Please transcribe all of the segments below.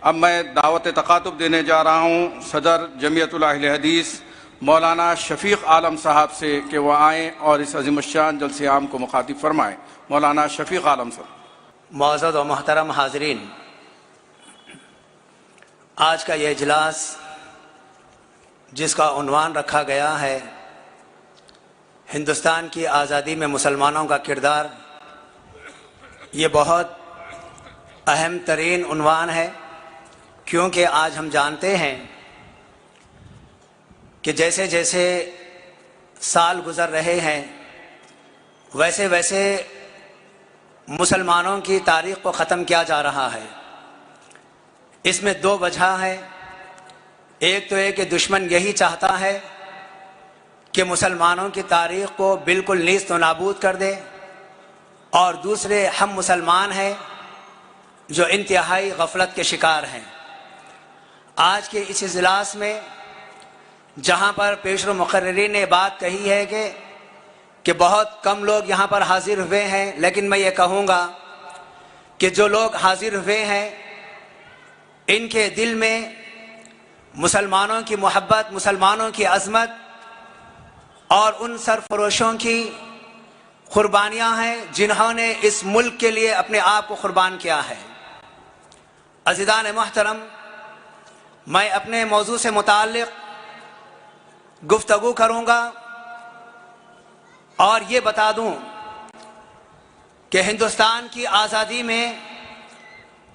اب میں دعوت تقاطب دینے جا رہا ہوں صدر جمعیت اہل حدیث مولانا شفیق عالم صاحب سے کہ وہ آئیں اور اس عظیم الشان جلسے عام کو مخاطب فرمائیں۔ مولانا شفیق عالم صاحب۔ معزز و محترم حاضرین، آج کا یہ اجلاس جس کا عنوان رکھا گیا ہے ہندوستان کی آزادی میں مسلمانوں کا کردار، یہ بہت اہم ترین عنوان ہے، کیونکہ آج ہم جانتے ہیں کہ جیسے جیسے سال گزر رہے ہیں ویسے ویسے مسلمانوں کی تاریخ کو ختم کیا جا رہا ہے۔ اس میں دو وجہ ہے، ایک تو یہ کہ دشمن یہی چاہتا ہے کہ مسلمانوں کی تاریخ کو بالکل نیست و نابود کر دے، اور دوسرے ہم مسلمان ہیں جو انتہائی غفلت کے شکار ہیں۔ آج کے اس اجلاس میں جہاں پر پیشرو مقررین نے بات کہی ہے کہ بہت کم لوگ یہاں پر حاضر ہوئے ہیں، لیکن میں یہ کہوں گا کہ جو لوگ حاضر ہوئے ہیں ان کے دل میں مسلمانوں کی محبت، مسلمانوں کی عظمت اور ان سرفروشوں کی قربانیاں ہیں جنہوں نے اس ملک کے لیے اپنے آپ کو قربان کیا ہے۔ عزیزان محترم، میں اپنے موضوع سے متعلق گفتگو کروں گا اور یہ بتا دوں کہ ہندوستان کی آزادی میں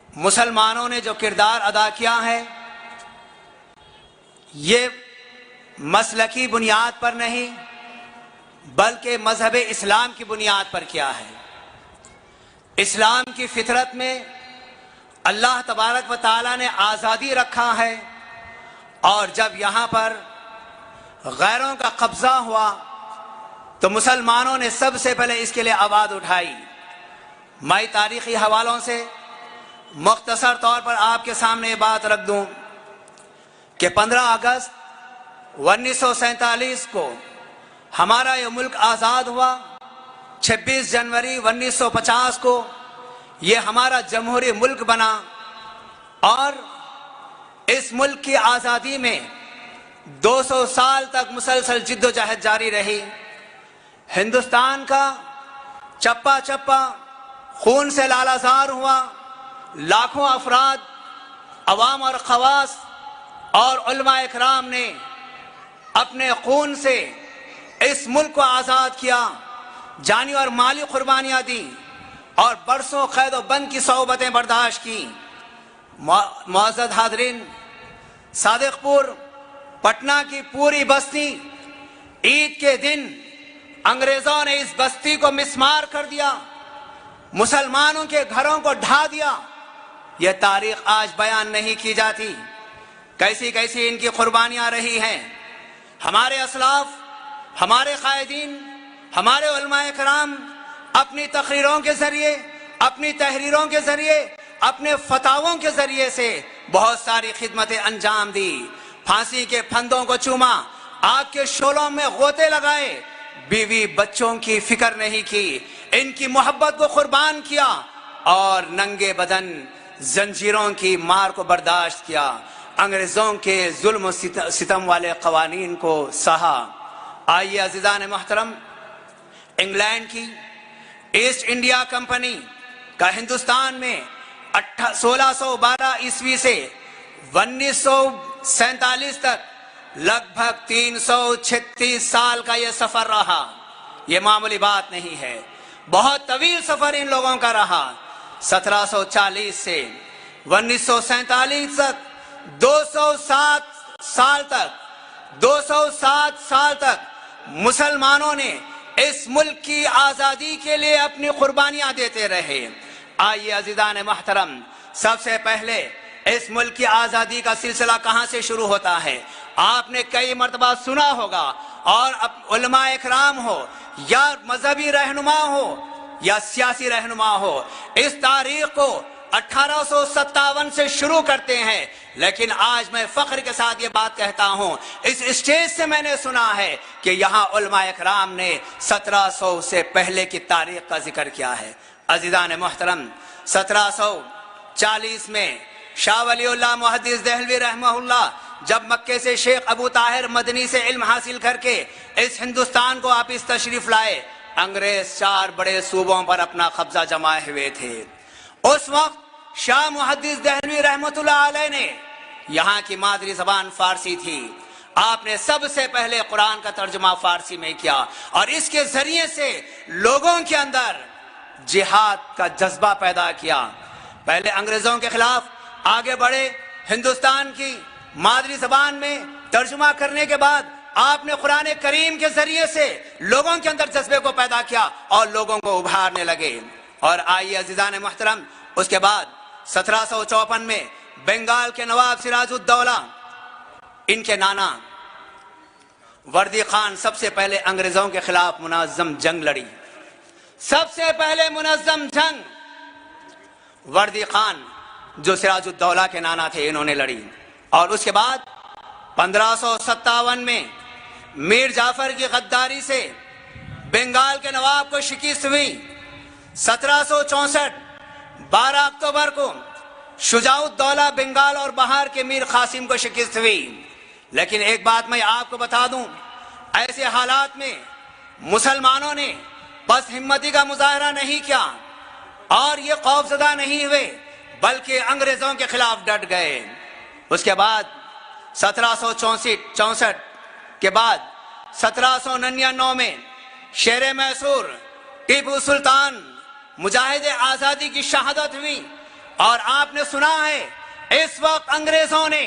مسلمانوں نے جو کردار ادا کیا ہے یہ مسلکی بنیاد پر نہیں بلکہ مذہب اسلام کی بنیاد پر کیا ہے۔ اسلام کی فطرت میں اللہ تبارک و تعالیٰ نے آزادی رکھا ہے، اور جب یہاں پر غیروں کا قبضہ ہوا تو مسلمانوں نے سب سے پہلے اس کے لیے آواز اٹھائی۔ میں تاریخی حوالوں سے مختصر طور پر آپ کے سامنے یہ بات رکھ دوں کہ 15 اگست 1947 کو ہمارا یہ ملک آزاد ہوا، 26 جنوری 1950 کو یہ ہمارا جمہوری ملک بنا، اور اس ملک کی آزادی میں 200 سال تک مسلسل جد و جہد جاری رہی۔ ہندوستان کا چپا چپا خون سے لالہزار ہوا، لاکھوں افراد، عوام اور خواص اور علماء اکرام نے اپنے خون سے اس ملک کو آزاد کیا، جانی اور مالی قربانیاں دی، اور برسوں قید و بند کی صعوبتیں برداشت کی۔ معزز حاضرین، صادق پور پٹنہ کی پوری بستی عید کے دن انگریزوں نے اس بستی کو مسمار کر دیا، مسلمانوں کے گھروں کو ڈھا دیا۔ یہ تاریخ آج بیان نہیں کی جاتی، کیسی کیسی ان کی قربانیاں رہی ہیں۔ ہمارے اسلاف، ہمارے قائدین، ہمارے علماء کرام اپنی تقریروں کے ذریعے، اپنی تحریروں کے ذریعے، اپنے فتاووں کے ذریعے سے بہت ساری خدمتیں انجام دی، پھانسی کے پھندوں کو چوما، آگ کے شعلوں میں غوطے لگائے، بیوی بچوں کی فکر نہیں کی، ان کی محبت کو قربان کیا، اور ننگے بدن زنجیروں کی مار کو برداشت کیا، انگریزوں کے ظلم و ستم والے قوانین کو سہا۔ آئیے عزیزان محترم، انگلینڈ کی ایسٹ انڈیا کمپنی کا ہندوستان میں 1612 عیسوی سے 1947 تک لگ بھگ 336 سال کا یہ سفر رہا۔ یہ معمولی بات نہیں ہے، بہت طویل سفر ان لوگوں کا رہا۔ 1740 سے 1947 تک 207 سال تک مسلمانوں نے اس ملک کی آزادی کے لیے اپنی قربانیاں دیتے رہے۔ آئیے عزیزان محترم، سب سے پہلے اس ملک کی آزادی کا سلسلہ کہاں سے شروع ہوتا ہے؟ آپ نے کئی مرتبہ سنا ہوگا، اور علماء اکرام ہو یا مذہبی رہنما ہو یا سیاسی رہنما ہو، اس تاریخ کو 1857 سے شروع کرتے ہیں، لیکن آج میں فخر کے ساتھ یہ بات کہتا ہوں، اس اسٹیج سے میں نے سنا ہے کہ یہاں علماء اکرام نے 1700 سے پہلے کی تاریخ کا ذکر کیا ہے۔ عزیزان محترم، 1740 میں شاہ ولی اللہ محدث دہلوی رحمہ اللہ جب مکے سے شیخ ابو طاہر مدنی سے علم حاصل کر کے اس ہندوستان کو واپس تشریف لائے، انگریز 4 بڑے صوبوں پر اپنا قبضہ جمائے ہوئے تھے۔ اس وقت شاہ محدث دہلوی رحمۃ اللہ علیہ نے، یہاں کی مادری زبان فارسی تھی، آپ نے سب سے پہلے قرآن کا ترجمہ فارسی میں کیا، اور اس کے ذریعے سے لوگوں کے اندر جہاد کا جذبہ پیدا کیا۔ پہلے انگریزوں کے خلاف آگے بڑھے، ہندوستان کی مادری زبان میں ترجمہ کرنے کے بعد آپ نے قرآن کریم کے ذریعے سے لوگوں کے اندر جذبے کو پیدا کیا اور لوگوں کو ابھارنے لگے۔ اور آئیے عزیزان محترم، اس کے بعد 1754 میں بنگال کے نواب سراج الدولہ، ان کے نانا وردی خان سب سے پہلے انگریزوں کے خلاف منظم جنگ لڑی۔ سب سے پہلے منظم جنگ وردی خان جو سراج الدولہ کے نانا تھے انہوں نے لڑی، اور اس کے بعد 1557 میں میر جعفر کی غداری سے بنگال کے نواب کو شکست ہوئی۔ 1764 12 اکتوبر کو شجاع الدولہ بنگال اور بہار کے میر قاسم کو شکست ہوئی۔ لیکن ایک بات میں آپ کو بتا دوں، ایسے حالات میں مسلمانوں نے بس ہمتی کا مظاہرہ نہیں کیا اور یہ خوف زدہ نہیں ہوئے، بلکہ انگریزوں کے خلاف ڈٹ گئے۔ اس کے بعد 1764 کے بعد 1799 میں شیر میسور ٹیپو سلطان مجاہد آزادی کی شہادت ہوئی، اور آپ نے سنا ہے اس وقت انگریزوں نے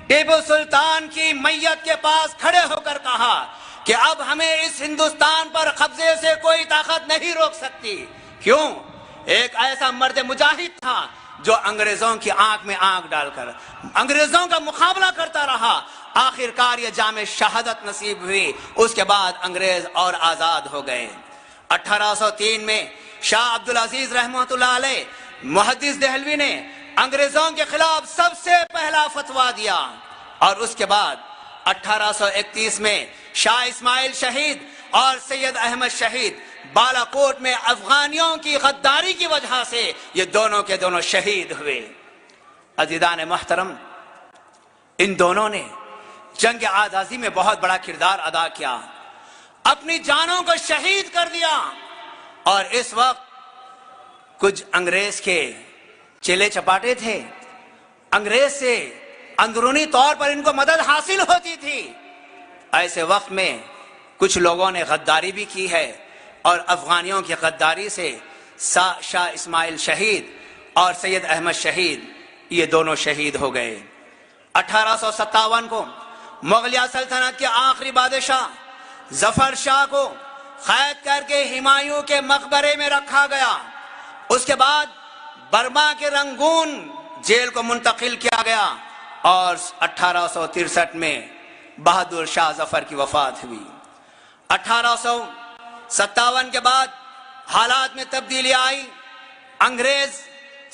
ٹیپو سلطان کی میت کے پاس کھڑے ہو کر کہا کہ اب ہمیں اس ہندوستان پر قبضے سے کوئی طاقت نہیں روک سکتی۔ کیوں؟ ایک ایسا مرد مجاہد تھا جو انگریزوں کی آنکھ میں آنکھ ڈال کر انگریزوں کا مقابلہ کرتا رہا، آخر کار یہ جام شہادت نصیب ہوئی۔ اس کے بعد انگریز اور آزاد ہو گئے۔ 1803 میں شاہ عبدالعزیز رحمۃ اللہ علیہ محدث دہلوی نے انگریزوں کے خلاف سب سے پہلا فتویٰ دیا، اور اس کے بعد 1831 میں شاہ اسماعیل شہید اور سید احمد شہید بالا کوٹ میں افغانیوں کی غداری کی وجہ سے یہ دونوں کے دونوں شہید ہوئے۔ عزیزان محترم، ان دونوں نے جنگ آزادی میں بہت بڑا کردار ادا کیا، اپنی جانوں کو شہید کر دیا، اور اس وقت کچھ انگریز کے چیلے چپاٹے تھے، انگریز سے اندرونی طور پر ان کو مدد حاصل ہوتی تھی۔ ایسے وقت میں کچھ لوگوں نے غداری بھی کی ہے، اور افغانیوں کی غداری سے شاہ اسماعیل شہید اور سید احمد شہید یہ دونوں شہید ہو گئے۔ 1857 کو مغلیہ سلطنت کے آخری بادشاہ ظفر شاہ کو قید کر کے ہمایوں کے مقبرے میں رکھا گیا۔ اس کے بعد برما کے رنگون جیل کو منتقل کیا گیا، اور 1863 میں بہادر شاہ ظفر کی وفات ہوئی۔ 1857 کے بعد حالات میں تبدیلی آئی، انگریز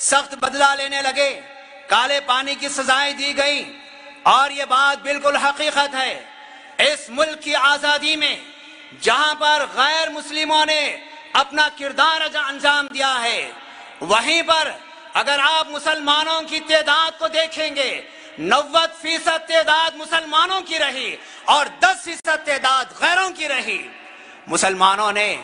سخت بدلہ لینے لگے، کالے پانی کی سزائیں دی گئی، اور یہ بات بالکل حقیقت ہے، اس ملک کی آزادی میں جہاں پر غیر مسلموں نے اپنا کردار انجام دیا ہے، وہیں پر اگر آپ مسلمانوں کی تعداد کو دیکھیں گے 90% تعداد مسلمانوں کی رہی اور 10% تعداد غیروں کی رہی۔ مسلمانوں نے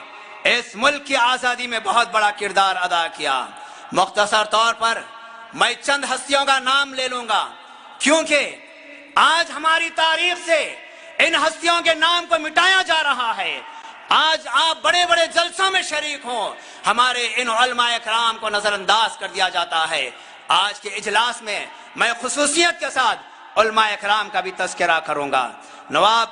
اس ملک کی آزادی میں بہت بڑا کردار ادا کیا۔ مختصر طور پر میں چند ہستیوں کا نام لے لوں گا، کیونکہ آج ہماری تاریخ سے ان ہستیوں کے نام کو مٹایا جا رہا ہے۔ آج آپ بڑے بڑے جلسوں میں شریک ہوں، ہمارے ان علماء اکرام کو نظر انداز کر دیا جاتا ہے۔ آج کے اجلاس میں میں خصوصیت کے ساتھ علماء اکرام کا بھی تذکرہ کروں گا۔ نواب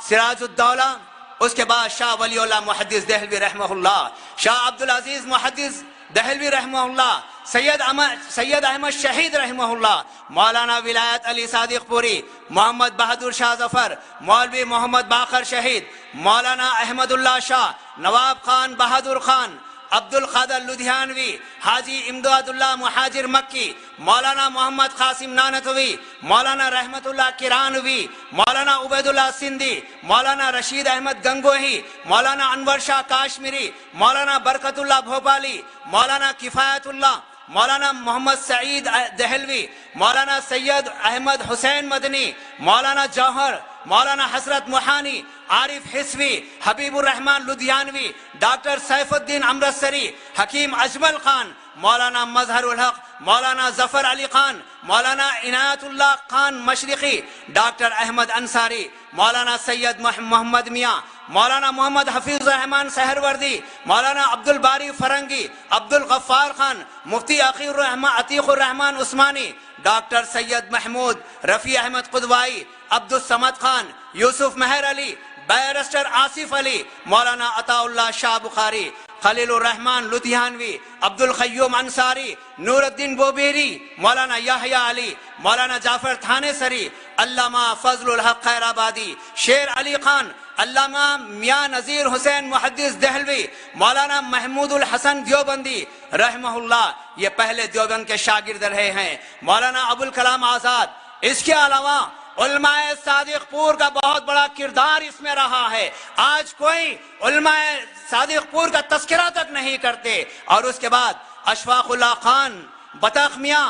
سراج الدولہ، اس کے بعد شاہ ولی اللہ محدث دہلوی رحمہ اللہ، شاہ عبدالعزیز محدث دہلوی رحمہ اللہ، سید احمد شہید رحمہ اللہ، مولانا ولایت علی صادق پوری، محمد بہادر شاہ ظفر، مولوی محمد باقر شہید، مولانا احمد اللہ شاہ، نواب خان بہادر خان، عبد القادر لدھیانوی، حاجی امداد اللہ مہاجر مکی، مولانا محمد قاسم نانتوی، مولانا رحمت اللہ کرانوی، مولانا عبید اللہ سندھی، مولانا رشید احمد گنگوہی، مولانا انور شاہ کاشمیری، مولانا برکت اللہ بھوپالی، مولانا کفایت اللہ مولانا محمد سعید دہلوی، مولانا سید احمد حسین مدنی، مولانا جوہر، مولانا حسرت موہانی، عارف حسوی، حبیب الرحمن لدھیانوی، ڈاکٹر سیف الدین امرتسری، حکیم اجمل خان، مولانا مظہر الحق، مولانا ظفر علی خان، مولانا عنایت اللہ خان مشرقی، ڈاکٹر احمد انصاری، مولانا سید محمد میاں، مولانا محمد حفیظ الرحمن سہروردی، مولانا عبد الباری فرنگی، عبد الغفار خان، مفتی عتیق الرحمن عثمانی، ڈاکٹر سید محمود، رفیع احمد قدوائی، عبد الصمد خان، یوسف مہر علی، بیرسٹر آصف علی، مولانا عطا اللہ شاہ بخاری، خلیل الرحمن لدھیانوی، عبد القیوم انصاری، نور الدین بوبیری، مولانا یحییٰ علی، مولانا جعفر تھانے سری، علامہ فضل الحق خیر آبادی، شیر علی خان، علامہ میاں نذیر حسین محدث دہلوی، مولانا محمود الحسن دیوبندی رحمہ اللہ، یہ پہلے دیوبند کے شاگرد رہے ہیں، مولانا ابوالکلام آزاد۔ اس کے علاوہ علماء صادق پور کا بہت بڑا کردار اس میں رہا ہے۔ آج کوئی علماء صادق پور کا تذکرہ تک نہیں کرتے۔ اور اس کے بعد اشفاق اللہ خان، بطخ میاں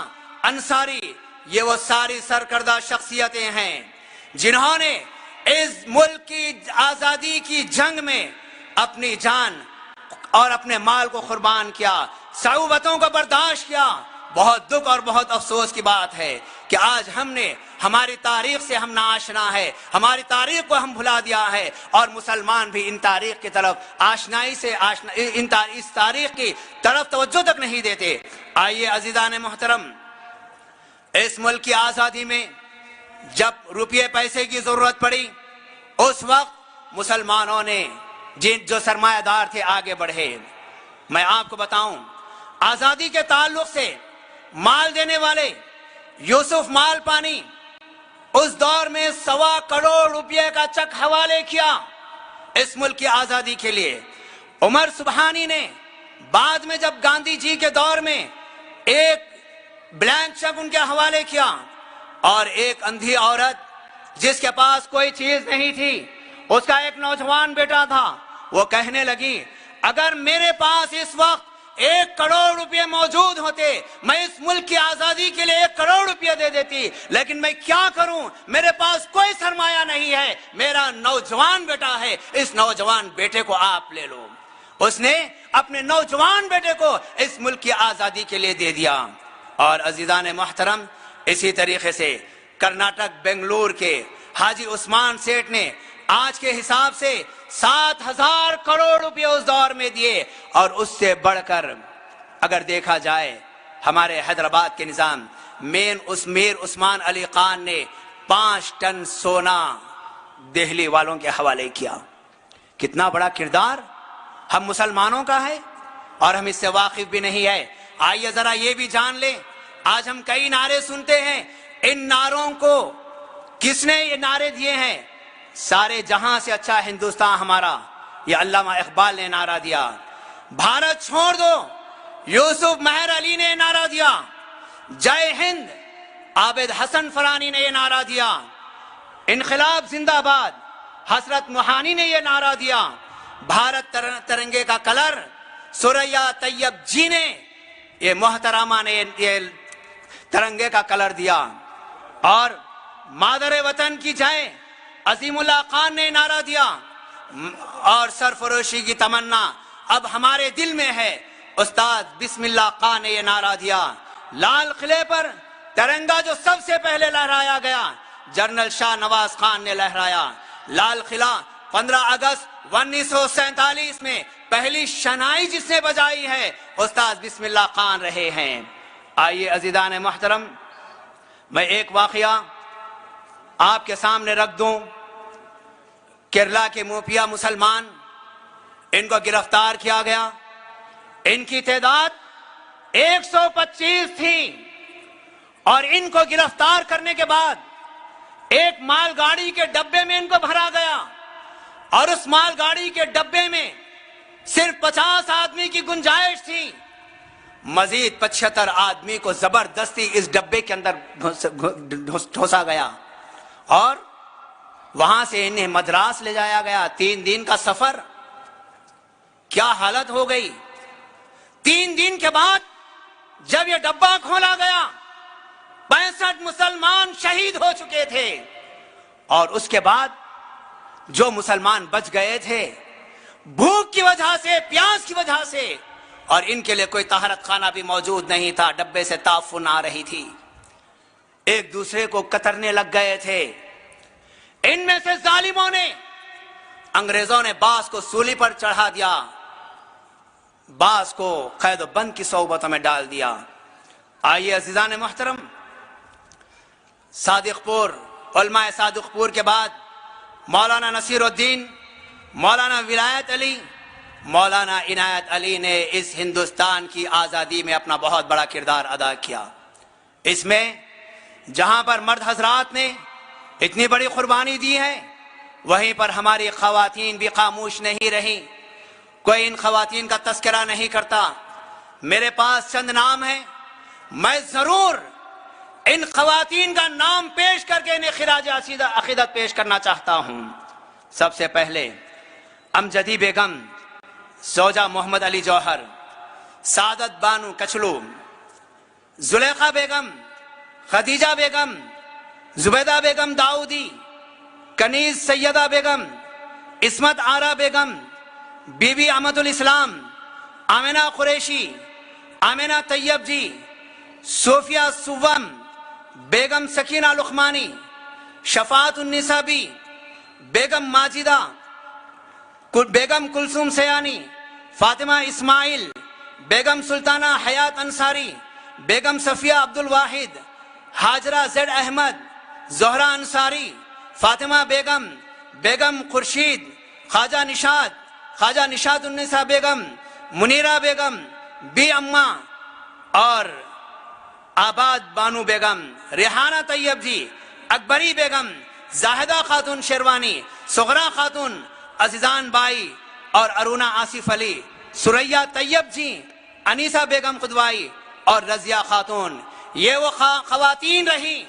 انصاری، یہ وہ ساری سرکردہ شخصیتیں ہیں جنہوں نے اس ملک کی آزادی کی جنگ میں اپنی جان اور اپنے مال کو قربان کیا، صعوبتوں کو برداشت کیا۔ بہت دکھ اور بہت افسوس کی بات ہے کہ آج ہم نے ہماری تاریخ سے ہم ناآشنا ہے، ہماری تاریخ کو ہم بھلا دیا ہے، اور مسلمان بھی ان تاریخ کی طرف آشنائی سے اس تاریخ کی طرف توجہ تک نہیں دیتے۔ آئیے عزیزان محترم، اس ملک کی آزادی میں جب روپے پیسے کی ضرورت پڑی، اس وقت مسلمانوں نے جو سرمایہ دار تھے آگے بڑھے۔ میں آپ کو بتاؤں، آزادی کے تعلق سے مال دینے والے یوسف مال پانی اس دور میں 1.25 کروڑ روپے کا چیک حوالے کیا اس ملک کی آزادی کے لیے۔ عمر سبحانی نے بعد میں جب گاندھی جی کے دور میں ایک بلینک چیک ان کے حوالے کیا، اور ایک اندھی عورت جس کے پاس کوئی چیز نہیں تھی، اس کا ایک نوجوان بیٹا تھا، وہ کہنے لگی اگر میرے پاس اس وقت 1 کروڑ روپے موجود ہوتے، میں اس ملک کی آزادی کے لیے 1 کروڑ روپے دے دیتی، لیکن میں کیا کروں، میرے پاس کوئی سرمایہ نہیں ہے، میرا نوجوان بیٹا ہے، اس نوجوان بیٹے کو آپ لے لو۔ اس نے اپنے نوجوان بیٹے کو اس ملک کی آزادی کے لیے دے دیا۔ اور عزیزان محترم، اسی طریقے سے کرناٹک بنگلور کے حاجی عثمان سیٹھ نے آج کے حساب سے 7,000 کروڑ روپے اس دور میں دیے، اور اس سے بڑھ کر اگر دیکھا جائے ہمارے حیدرآباد کے نظام میر عثمان علی خان نے 5 ٹن سونا دہلی والوں کے حوالے کیا۔ کتنا بڑا کردار ہم مسلمانوں کا ہے، اور ہم اس سے واقف بھی نہیں ہے۔ آئیے ذرا یہ بھی جان لیں، آج ہم کئی نعرے سنتے ہیں، ان نعروں کو کس نے یہ نعرے دیے ہیں؟ سارے جہاں سے اچھا ہندوستان ہمارا، یہ علامہ اقبال نے نعرہ دیا۔ بھارت چھوڑ دو، یوسف مہر علی نے نعرہ دیا۔ جے ہند، عابد حسن فرانی نے یہ نعرہ دیا۔ انقلاب زندہ باد، حسرت موہانی نے یہ نعرہ دیا۔ بھارت ترنگے کا کلر، سوریا طیب جی نے، یہ محترمہ نے یہ ترنگے کا کلر دیا۔ اور مادر وطن کی جائے، عظیم اللہ خان نے نعرہ دیا۔ اور سرفروشی کی تمنا اب ہمارے دل میں ہے، استاد بسم اللہ خان نے یہ نعرہ دیا۔ لال قلعے پر ترنگا جو سب سے پہلے لہرایا گیا، جنرل شاہ نواز خان نے لہرایا۔ لال قلعہ 15 اگست 1947 میں پہلی شنائی جس نے بجائی ہے، استاد بسم اللہ خان رہے ہیں۔ آئیے عزیزان محترم، میں ایک واقعہ آپ کے سامنے رکھ دوں۔ کیرلا کے موپیا مسلمان، ان کو گرفتار کیا گیا۔ ان کی تعداد 125 تھی، اور ان کو گرفتار کرنے کے بعد ایک مال گاڑی کے ڈبے میں ان کو بھرا گیا، اور اس مال گاڑی کے ڈبے میں صرف 50 آدمی کی گنجائش تھی۔ مزید 75 آدمی کو زبردستی اس ڈبے کے اندر ٹھوسا گیا، اور وہاں سے انہیں مدراس لے جایا گیا۔ 3 دن کا سفر، کیا حالت ہو گئی۔ 3 دن کے بعد جب یہ ڈبہ کھولا گیا 65 مسلمان شہید ہو چکے تھے، اور اس کے بعد جو مسلمان بچ گئے تھے بھوک کی وجہ سے، پیاس کی وجہ سے، اور ان کے لیے کوئی طہارت خانہ بھی موجود نہیں تھا، ڈبے سے تعفن آ رہی تھی، ایک دوسرے کو کترنے لگ گئے تھے۔ ان میں سے ظالموں نے، انگریزوں نے باز کو سولی پر چڑھا دیا، باز کو قید و بند کی صحبتوں میں ڈال دیا۔ آئیے عزیزان محترم، صادق پور، علماء صادق پور کے بعد مولانا نصیر الدین، مولانا ولایت علی، مولانا عنایت علی نے اس ہندوستان کی آزادی میں اپنا بہت بڑا کردار ادا کیا۔ اس میں جہاں پر مرد حضرات نے اتنی بڑی قربانی دی ہے، وہیں پر ہماری خواتین بھی خاموش نہیں رہیں، کوئی ان خواتین کا تذکرہ نہیں کرتا۔ میرے پاس چند نام ہیں، میں ضرور ان خواتین کا نام پیش کر کے انہیں خراج عقیدت پیش کرنا چاہتا ہوں۔ سب سے پہلے امجدی بیگم، زوجہ محمد علی جوہر، سعادت بانو کچلو، زلیخا بیگم، خدیجہ بیگم، زبیدہ بیگم داؤدی، کنیز سیدہ بیگم، عصمت آرا بیگم، بی بی احمد الاسلام، آمنہ قریشی، آمنہ طیب جی، صوفیہ سوم، بیگم سکینہ لقمانی، شفاعت النسابی، بیگم ماجدہ، بیگم کلثوم سیانی، فاطمہ اسماعیل، بیگم سلطانہ حیات انصاری، بیگم صفیہ عبد الواحد، حاجرہ زید احمد، زہرہ انصاری، فاطمہ بیگم، بیگم خورشید، خواجہ نشاد النساء بیگم، منیرہ بیگم، بی اماں، اور آباد بانو بیگم، ریحانہ طیب جی، اکبری بیگم، زاہدہ خاتون شیروانی، صغرا خاتون، عزیزان بائی، اور ارونا آصف علی، سریہ طیب جی، انیسہ بیگم قدوائی، اور رضیہ خاتون۔ یہ وہ خواتین رہیں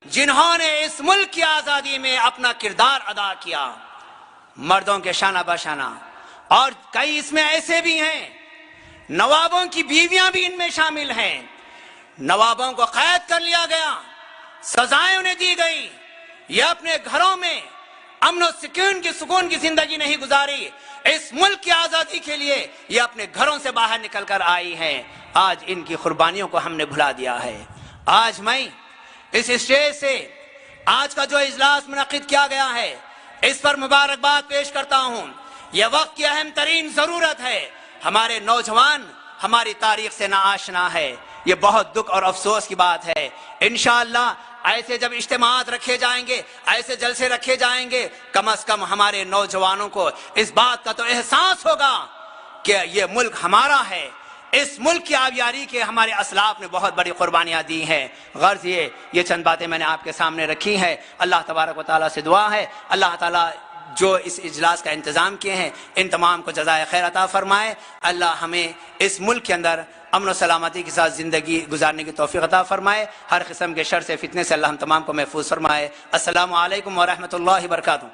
جنہوں نے اس ملک کی آزادی میں اپنا کردار ادا کیا، مردوں کے شانہ بشانہ۔ اور کئی اس میں ایسے بھی ہیں، نوابوں کی بیویاں بھی ان میں شامل ہیں، نوابوں کو قید کر لیا گیا، سزائیں انہیں دی گئی، یہ اپنے گھروں میں امن و سکون کی زندگی نہیں گزاری، اس ملک کی آزادی کے لیے یہ اپنے گھروں سے باہر نکل کر آئی ہیں۔ آج ان کی قربانیوں کو ہم نے بھلا دیا ہے۔ آج میں اس اسٹیج سے آج کا جو اجلاس منعقد کیا گیا ہے، اس پر مبارکباد پیش کرتا ہوں۔ یہ وقت کی اہم ترین ضرورت ہے۔ ہمارے نوجوان ہماری تاریخ سے ناآشنا ہے، یہ بہت دکھ اور افسوس کی بات ہے۔ انشاءاللہ ایسے جب اجتماعات رکھے جائیں گے، ایسے جلسے رکھے جائیں گے، کم از کم ہمارے نوجوانوں کو اس بات کا تو احساس ہوگا کہ یہ ملک ہمارا ہے، اس ملک کی آبیاری کے ہمارے اسلاف نے بہت بڑی قربانیاں دی ہیں۔ غرض یہ چند باتیں میں نے آپ کے سامنے رکھی ہیں۔ اللہ تبارک و تعالیٰ سے دعا ہے اللہ تعالیٰ جو اس اجلاس کا انتظام کیے ہیں ان تمام کو جزائے خیر عطا فرمائے۔ اللہ ہمیں اس ملک کے اندر امن و سلامتی کے ساتھ زندگی گزارنے کی توفیق عطا فرمائے، ہر قسم کے شر سے فتنے سے اللہ ہم تمام کو محفوظ فرمائے۔ السلام علیکم ورحمۃ اللہ وبرکاتہ۔